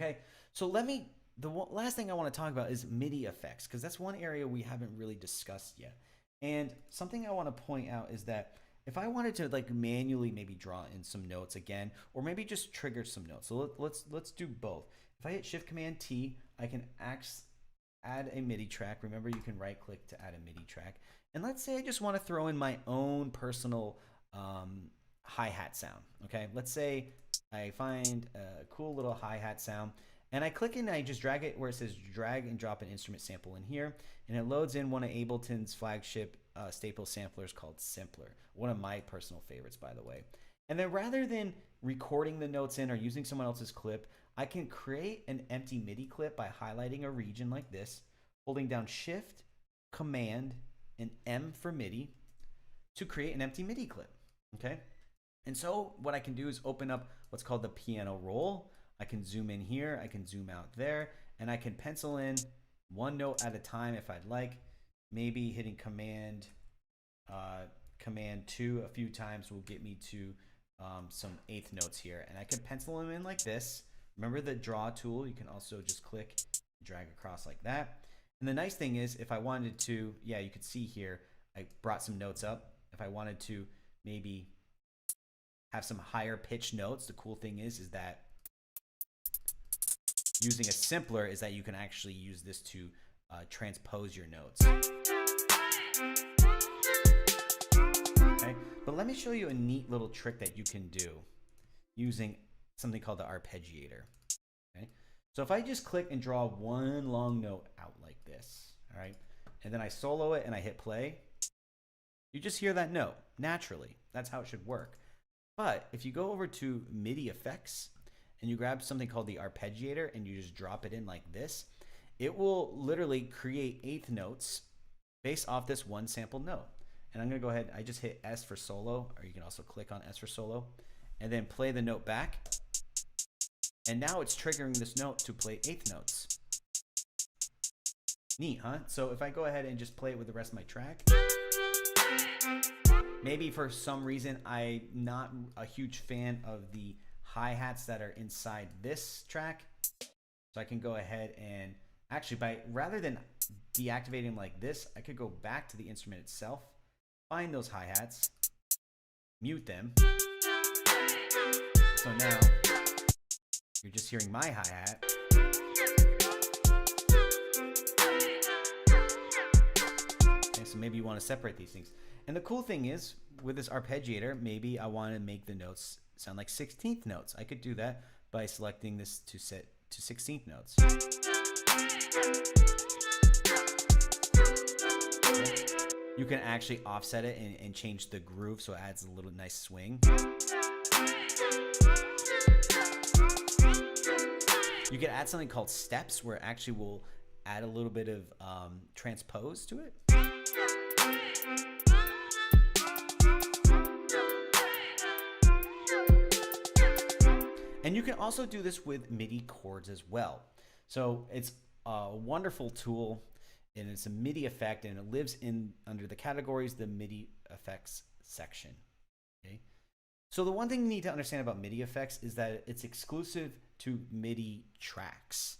Okay, so last thing I want to talk about is MIDI effects, because that's one area we haven't really discussed yet. And something I want to point out is that if I wanted to like manually maybe draw in some notes again, or maybe just trigger some notes. So let's do both. If I hit Shift Command T, I can add a MIDI track. Remember, you can right click to add a MIDI track. And let's say I just want to throw in my own personal hi-hat sound. Okay, let's say I find a cool little hi-hat sound and I click and I just drag it where it says drag and drop an instrument sample in here, and it loads in one of Ableton's flagship staple samplers called Simpler, one of my personal favorites, by the way. And then rather than recording the notes in or using someone else's clip, I can create an empty MIDI clip by highlighting a region like this, holding down Shift, Command, and M for MIDI to create an empty MIDI clip. Okay? And so what I can do is open up what's called the piano roll. I can zoom in here, I can zoom out there, and I can pencil in one note at a time if I'd like. Maybe hitting Command 2 a few times will get me to some eighth notes here. And I can pencil them in like this. Remember the draw tool, you can also just click, drag across like that. And the nice thing is if I wanted to, yeah, you could see here, I brought some notes up. If I wanted to maybe have some higher pitch notes, the cool thing is that using a Simpler is that you can actually use this to transpose your notes. Okay, but let me show you a neat little trick that you can do using something called the Arpeggiator. Okay, so if I just click and draw one long note out like this, all right, and then I solo it and I hit play, you just hear that note naturally. That's how it should work. But if you go over to MIDI Effects and you grab something called the Arpeggiator and you just drop it in like this, it will literally create eighth notes based off this one sampled note. And I'm gonna go ahead, I just hit S for solo, or you can also click on S for solo, and then play the note back. And now it's triggering this note to play eighth notes. Neat, huh? So if I go ahead and just play it with the rest of my track, maybe for some reason I'm not a huge fan of the hi-hats that are inside this track. So I can go ahead and actually rather than deactivating them like this, I could go back to the instrument itself, find those hi-hats, mute them. So now you're just hearing my hi-hat. Okay, so maybe you want to separate these things. And the cool thing is, with this arpeggiator, maybe I want to make the notes sound like 16th notes. I could do that by selecting this to set to 16th notes. Okay. You can actually offset it and change the groove so it adds a little nice swing. You can add something called steps where it actually will add a little bit of transpose to it. And you can also do this with MIDI chords as well. So it's a wonderful tool, and it's a MIDI effect, and it lives in under the categories, the MIDI effects section. Okay. So the one thing you need to understand about MIDI effects is that it's exclusive to MIDI tracks,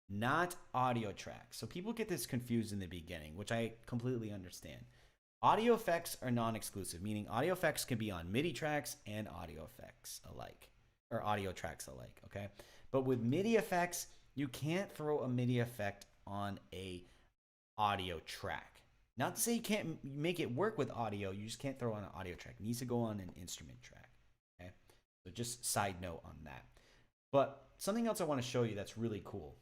not audio tracks. So people get this confused in the beginning, which I completely understand. Audio effects are non-exclusive, meaning audio effects can be on MIDI tracks and audio effects alike, or audio tracks alike, okay? But with MIDI effects, you can't throw a MIDI effect on a audio track. Not to say you can't make it work with audio, you just can't throw on an audio track. It needs to go on an instrument track, okay? So just side note on that. But something else I want to show you that's really cool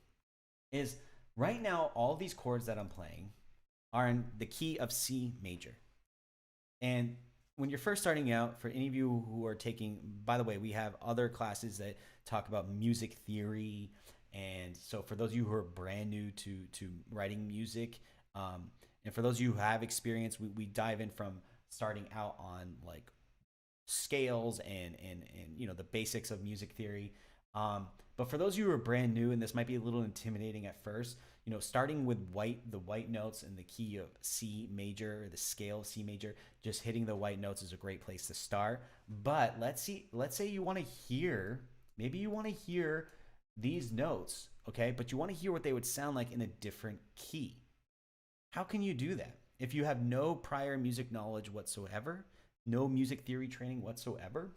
is right now all these chords that I'm playing are in the key of C major. And when you're first starting out, for any of you who are taking, by the way, we have other classes that talk about music theory. And so for those of you who are brand new to writing music, and for those of you who have experience, we dive in from starting out on like scales and you know, the basics of music theory. But for those of you who are brand new, and this might be a little intimidating at first, you know, starting with the white notes in the key of C major, or the scale of C major, just hitting the white notes is a great place to start. But let's say you want to hear, maybe you want to hear these notes, okay, but you want to hear what they would sound like in a different key. How can you do that? If you have no prior music knowledge whatsoever, no music theory training whatsoever,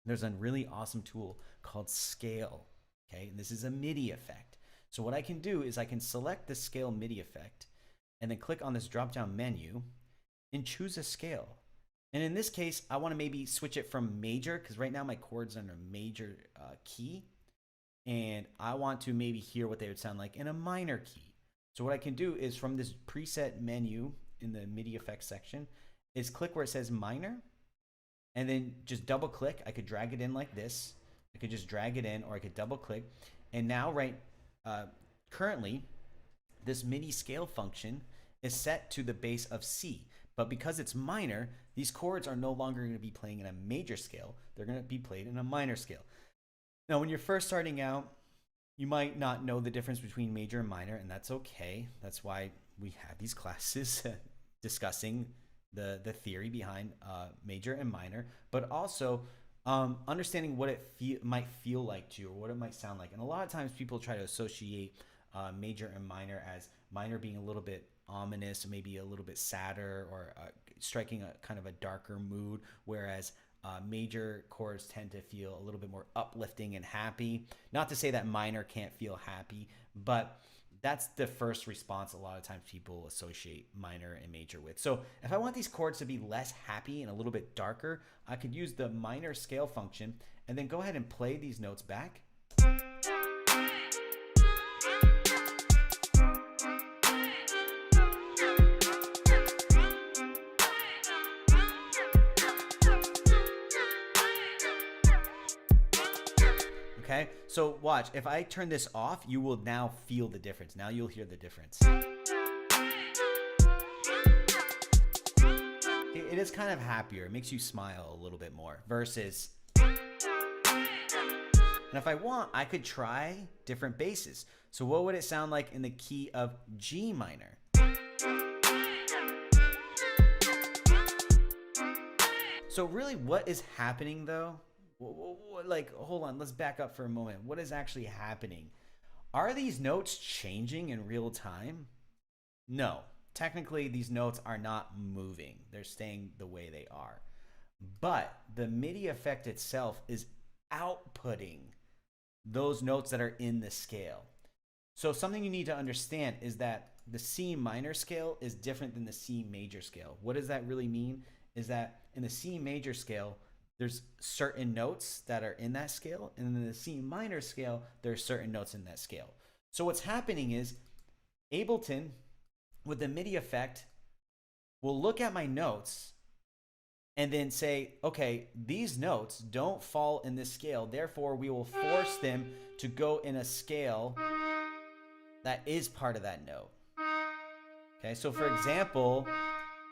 there's a really awesome tool called Scale, okay? And this is a MIDI effect. So what I can do is I can select the Scale MIDI effect and then click on this drop-down menu and choose a scale. And in this case, I want to maybe switch it from major, because right now my chord's under major key, and I want to maybe hear what they would sound like in a minor key. So what I can do is from this preset menu in the MIDI effects section is click where it says minor, and then just double click. I could drag it in like this. I could just drag it in, or I could double click. And now currently this MIDI scale function is set to the base of C. But because it's minor, these chords are no longer going to be playing in a major scale. They're going to be played in a minor scale. Now, when you're first starting out, you might not know the difference between major and minor, and that's okay. That's why we have these classes discussing the theory behind major and minor, but also understanding what it might feel like to you, or what it might sound like. And a lot of times people try to associate major and minor as minor being a little bit ominous, maybe a little bit sadder, or striking a kind of a darker mood, whereas major chords tend to feel a little bit more uplifting and happy. Not to say that minor can't feel happy, but that's the first response a lot of times people associate minor and major with. So if I want these chords to be less happy and a little bit darker, I could use the minor scale function and then go ahead and play these notes back. Okay, so watch, if I turn this off, you will now feel the difference. Now you'll hear the difference. It is kind of happier. It makes you smile a little bit more versus. And if I want, I could try different basses. So what would it sound like in the key of G minor? So really what is happening though? Like, hold on, let's back up for a moment. What is actually happening? Are these notes changing in real time? No. Technically, these notes are not moving. They're staying the way they are. But the MIDI effect itself is outputting those notes that are in the scale. So something you need to understand is that the C minor scale is different than the C major scale. What does that really mean? Is that in the C major scale, there's certain notes that are in that scale, and in the C minor scale, there are certain notes in that scale. So what's happening is Ableton, with the MIDI effect, will look at my notes and then say, okay, these notes don't fall in this scale, therefore we will force them to go in a scale that is part of that note. Okay, so for example,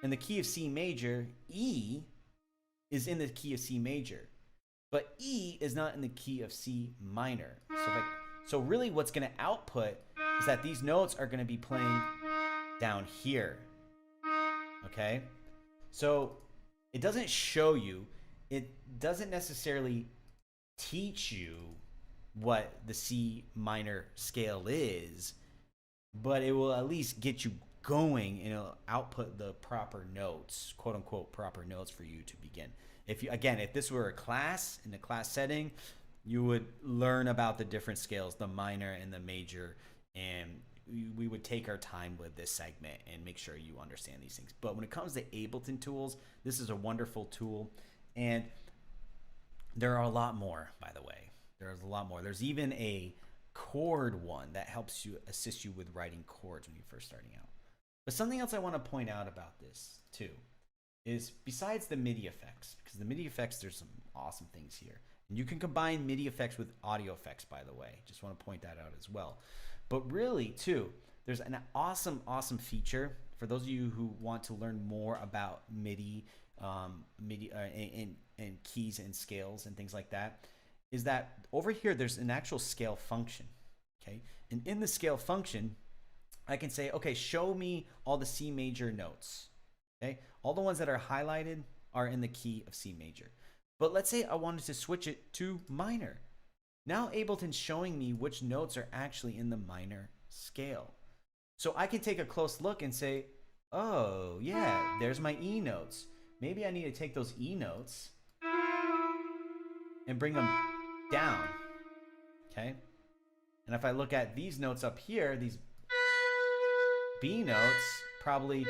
in the key of C major, E is in the key of C major, but E is not in the key of C minor. So really what's going to output is that these notes are going to be playing down here. Okay? So it doesn't show you, it doesn't necessarily teach you what the C minor scale is, but it will at least get you going, and it'll output the proper notes, quote unquote proper notes, for you to begin. If you, again, if this were a class, in a class setting, you would learn about the different scales, the minor and the major, and we would take our time with this segment and make sure you understand these things. But when it comes to Ableton tools, this is a wonderful tool, and there are a lot more, by the way. There's a lot more. There's even a chord one that helps you, assist you with writing chords when you're first starting out. But something else I want to point out about this too is, besides the MIDI effects, because the MIDI effects, there's some awesome things here. And you can combine MIDI effects with audio effects, by the way. Just want to point that out as well. But really too, there's an awesome feature for those of you who want to learn more about MIDI, and keys and scales and things like that, is that over here there's an actual scale function. Okay, and in the scale function, I can say, okay, show me all the C major notes. Okay, all the ones that are highlighted are in the key of C major. But let's say I wanted to switch it to minor. Now Ableton's showing me which notes are actually in the minor scale. So I can take a close look and say, oh yeah, there's my E notes. Maybe I need to take those E notes and bring them down, okay? And if I look at these notes up here, these B notes probably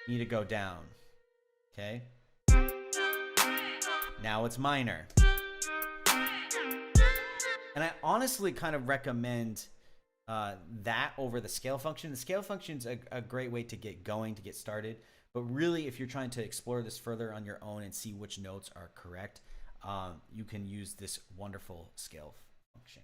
need to go down, okay? Now it's minor. And I honestly kind of recommend that over the scale function. The scale function's a great way to get going, to get started. But really, if you're trying to explore this further on your own and see which notes are correct, you can use this wonderful scale function.